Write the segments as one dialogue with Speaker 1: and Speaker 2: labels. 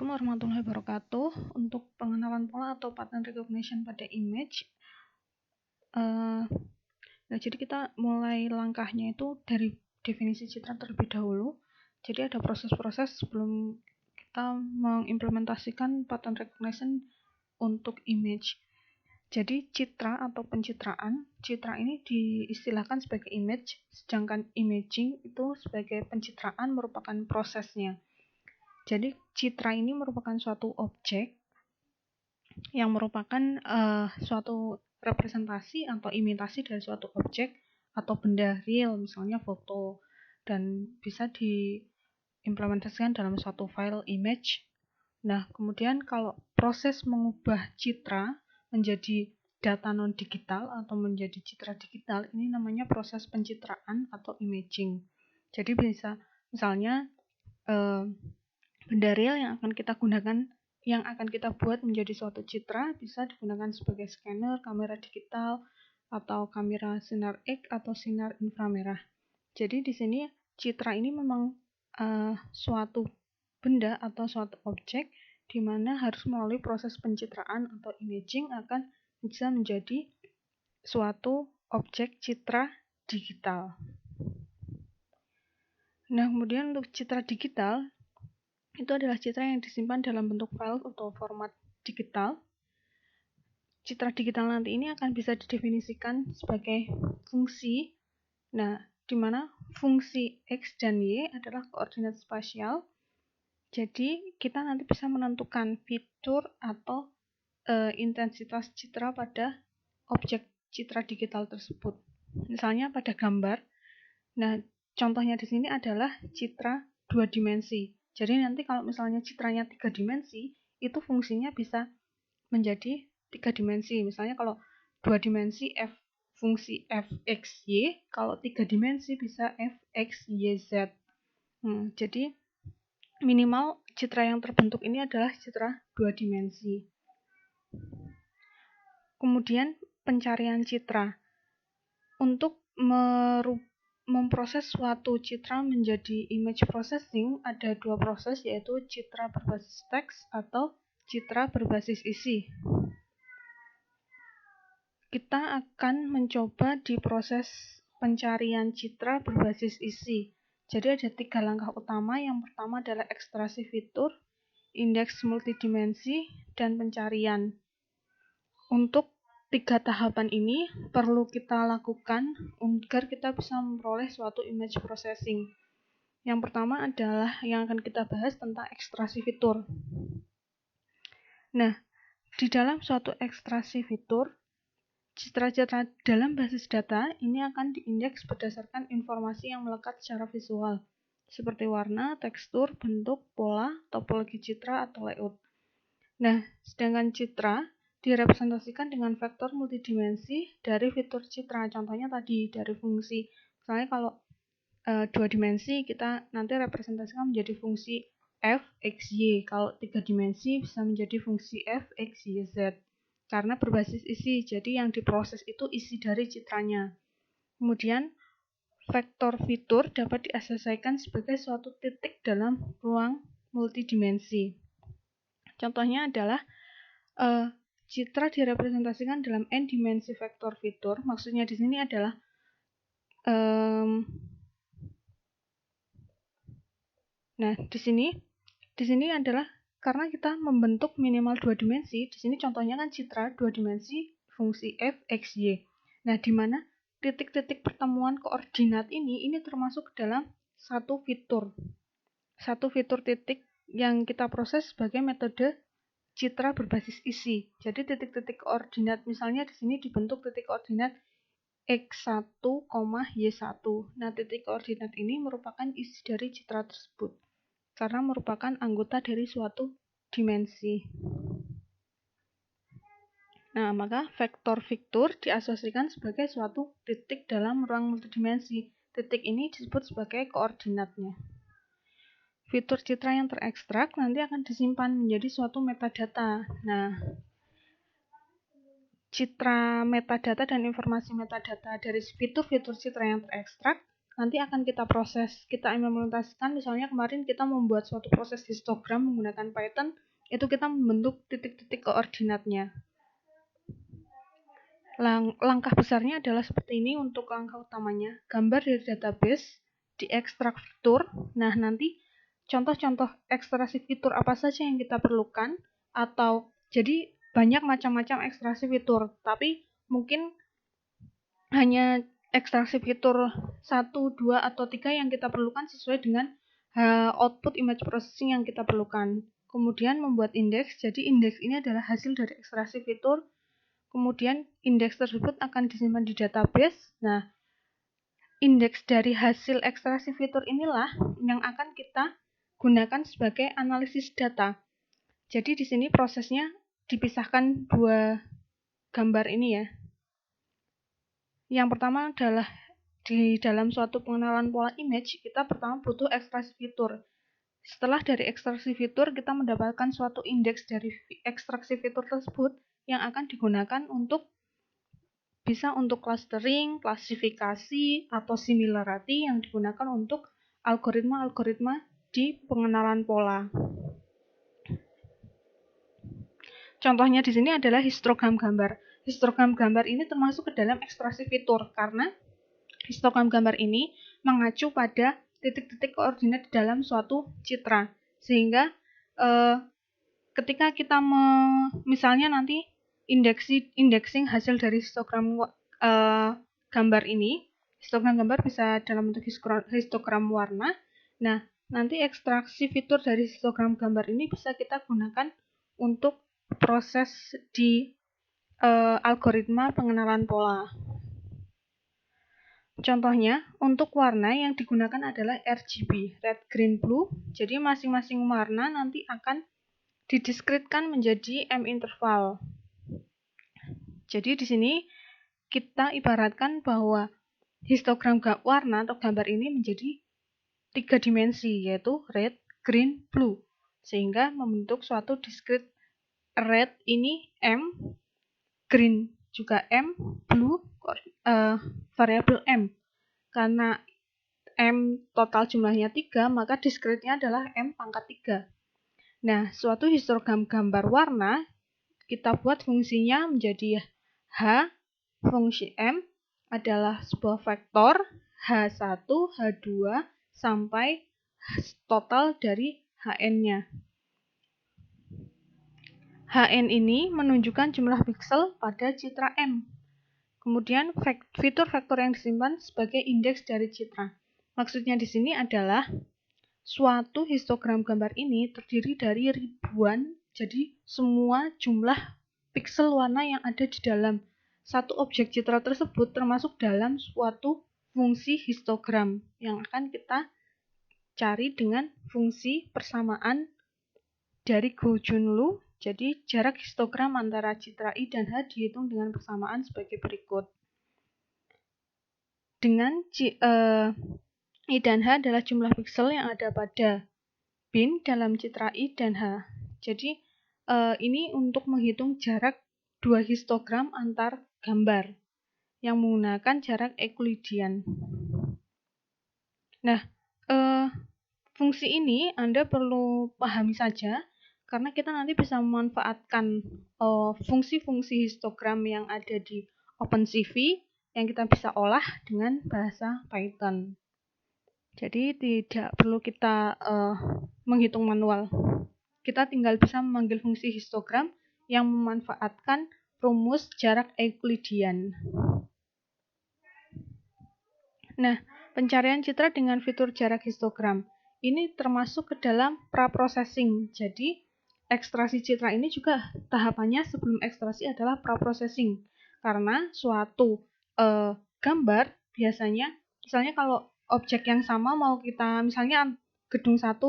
Speaker 1: Assalamualaikum warahmatullahi wabarakatuh. Untuk pengenalan pola atau pattern recognition pada image, jadi kita mulai langkahnya itu dari definisi citra terlebih dahulu. Jadi ada proses-proses sebelum kita mengimplementasikan pattern recognition untuk image. Jadi citra atau pencitraan, citra ini diistilahkan sebagai image, sedangkan imaging itu sebagai pencitraan merupakan prosesnya. Jadi citra ini merupakan suatu objek yang merupakan suatu representasi atau imitasi dari suatu objek atau benda real, misalnya foto, dan bisa diimplementasikan dalam suatu file image. Nah, kemudian kalau proses mengubah citra menjadi data non-digital atau menjadi citra digital, ini namanya proses pencitraan atau imaging. Jadi bisa misalnya benda real yang akan kita gunakan, yang akan kita buat menjadi suatu citra bisa digunakan sebagai scanner, kamera digital, atau kamera sinar X atau sinar inframerah. Jadi di sini citra ini memang suatu benda atau suatu objek di mana harus melalui proses pencitraan atau imaging akan bisa menjadi suatu objek citra digital. Nah, kemudian untuk citra digital itu adalah citra yang disimpan dalam bentuk file atau format digital. Citra digital nanti ini akan bisa didefinisikan sebagai fungsi. Nah, di mana fungsi X dan Y adalah koordinat spasial. Jadi, kita nanti bisa menentukan fitur atau intensitas citra pada objek citra digital tersebut. Misalnya pada gambar. Nah, contohnya di sini adalah citra 2 dimensi. Jadi nanti kalau misalnya citranya 3 dimensi, itu fungsinya bisa menjadi 3 dimensi. Misalnya kalau 2 dimensi fungsi fxy, kalau 3 dimensi bisa fxyz. Jadi minimal citra yang terbentuk ini adalah citra 2 dimensi. Kemudian pencarian citra. Untuk memproses suatu citra menjadi image processing ada 2 proses, yaitu citra berbasis teks atau citra berbasis isi. Kita akan mencoba di proses pencarian citra berbasis isi. Jadi ada 3 langkah utama. Yang pertama adalah ekstraksi fitur, indeks multidimensi, dan pencarian. Untuk 3 tahapan ini perlu kita lakukan agar kita bisa memperoleh suatu image processing. Yang pertama adalah yang akan kita bahas tentang ekstraksi fitur. Nah, di dalam suatu ekstraksi fitur, citra-citra dalam basis data ini akan diindeks berdasarkan informasi yang melekat secara visual, seperti warna, tekstur, bentuk, pola, topologi citra, atau layout. Nah, sedangkan citra direpresentasikan dengan vektor multidimensi dari fitur citra. Contohnya tadi dari fungsi. Misalnya kalau 2 dimensi kita nanti representasikan menjadi fungsi f, x, y. Kalau 3 dimensi bisa menjadi fungsi f, x, y, z. Karena berbasis isi, jadi yang diproses itu isi dari citranya. Kemudian vektor fitur dapat diasosiasikan sebagai suatu titik dalam ruang multidimensi. Contohnya adalah citra direpresentasikan dalam n dimensi vektor fitur. Maksudnya di sini adalah di sini adalah karena kita membentuk minimal 2 dimensi. Di sini contohnya kan citra 2 dimensi fungsi f, x, y. Nah, di mana titik-titik pertemuan koordinat ini termasuk dalam satu fitur. Satu fitur titik yang kita proses sebagai metode citra berbasis isi. Jadi titik-titik koordinat, misalnya di sini dibentuk titik koordinat x1, y1. Nah, titik koordinat ini merupakan isi dari citra tersebut karena merupakan anggota dari suatu dimensi. Nah, maka vektor fitur diasosiasikan sebagai suatu titik dalam ruang multidimensi. Titik ini disebut sebagai koordinatnya. Fitur citra yang terekstrak nanti akan disimpan menjadi suatu metadata. Nah, citra metadata dan informasi metadata dari fitur-fitur citra yang terekstrak nanti akan kita proses, kita implementasikan. Misalnya kemarin kita membuat suatu proses histogram menggunakan Python, itu kita membentuk titik-titik koordinatnya. Langkah besarnya adalah seperti ini. Untuk langkah utamanya, gambar dari database diekstrak fitur. Nah, nanti contoh-contoh ekstraksi fitur apa saja yang kita perlukan, atau jadi banyak macam-macam ekstraksi fitur, tapi mungkin hanya ekstraksi fitur 1, 2, atau 3 yang kita perlukan sesuai dengan output image processing yang kita perlukan. Kemudian membuat indeks, jadi indeks ini adalah hasil dari ekstraksi fitur. Kemudian indeks tersebut akan disimpan di database. Nah, indeks dari hasil ekstraksi fitur inilah yang akan kita gunakan sebagai analisis data. Jadi di sini prosesnya dipisahkan dua gambar ini ya. Yang pertama adalah di dalam suatu pengenalan pola image, kita pertama butuh ekstraksi fitur. Setelah dari ekstraksi fitur, kita mendapatkan suatu indeks dari ekstraksi fitur tersebut yang akan digunakan untuk bisa untuk clustering, klasifikasi, atau similarity yang digunakan untuk algoritma-algoritma di pengenalan pola. Contohnya di sini adalah histogram gambar. Histogram gambar ini termasuk ke dalam ekstraksi fitur karena histogram gambar ini mengacu pada titik-titik koordinat di dalam suatu citra. Sehingga ketika kita misalnya nanti indexing hasil dari histogram gambar ini, histogram gambar bisa dalam bentuk histogram warna. Nah, nanti ekstraksi fitur dari histogram gambar ini bisa kita gunakan untuk proses di algoritma pengenalan pola. Contohnya, untuk warna yang digunakan adalah RGB, red, green, blue. Jadi masing-masing warna nanti akan didiskretkan menjadi M interval. Jadi di sini kita ibaratkan bahwa histogram warna atau gambar ini menjadi 3 dimensi, yaitu red, green, blue. Sehingga membentuk suatu discrete. Red ini M, green juga M, blue variabel M. Karena M total jumlahnya 3, maka discrete-nya adalah M pangkat 3. Nah, suatu histogram gambar warna, kita buat fungsinya menjadi H, fungsi M adalah sebuah vektor H1, H2, sampai total dari Hn-nya. Hn ini menunjukkan jumlah piksel pada citra M. Kemudian fitur-fitur yang disimpan sebagai indeks dari citra. Maksudnya di sini adalah suatu histogram gambar ini terdiri dari ribuan, jadi semua jumlah piksel warna yang ada di dalam satu objek citra tersebut termasuk dalam suatu fungsi histogram yang akan kita cari dengan fungsi persamaan dari Go-Junlu. Jadi jarak histogram antara citra I dan H dihitung dengan persamaan sebagai berikut. Dengan I dan H adalah jumlah piksel yang ada pada bin dalam citra I dan H. Jadi ini untuk menghitung jarak dua histogram antar gambar yang menggunakan jarak Euclidean. Nah, fungsi ini Anda perlu pahami saja karena kita nanti bisa memanfaatkan fungsi-fungsi histogram yang ada di OpenCV yang kita bisa olah dengan bahasa Python. Jadi tidak perlu kita menghitung manual. Kita tinggal bisa memanggil fungsi histogram yang memanfaatkan rumus jarak Euclidean. Nah, pencarian citra dengan fitur jarak histogram ini termasuk ke dalam pra-processing. Jadi, ekstraksi citra ini juga tahapannya sebelum ekstraksi adalah pra-processing. Karena suatu gambar biasanya, misalnya kalau objek yang sama mau kita, misalnya gedung 1,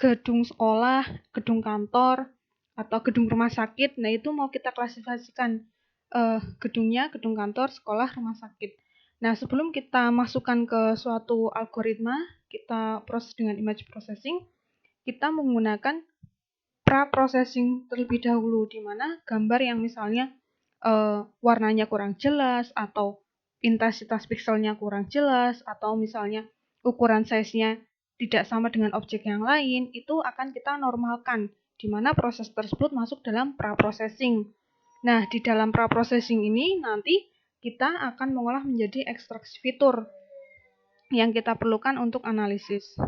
Speaker 1: gedung sekolah, gedung kantor, atau gedung rumah sakit, nah itu mau kita klasifikasikan gedungnya, gedung kantor, sekolah, rumah sakit. Nah, sebelum kita masukkan ke suatu algoritma, kita proses dengan image processing, kita menggunakan pra-processing terlebih dahulu, di mana gambar yang misalnya warnanya kurang jelas atau intensitas pikselnya kurang jelas, atau misalnya ukuran size-nya tidak sama dengan objek yang lain, itu akan kita normalkan, di mana proses tersebut masuk dalam pra-processing. Nah, di dalam pra-processing ini nanti kita akan mengolah menjadi ekstraksi fitur yang kita perlukan untuk analisis.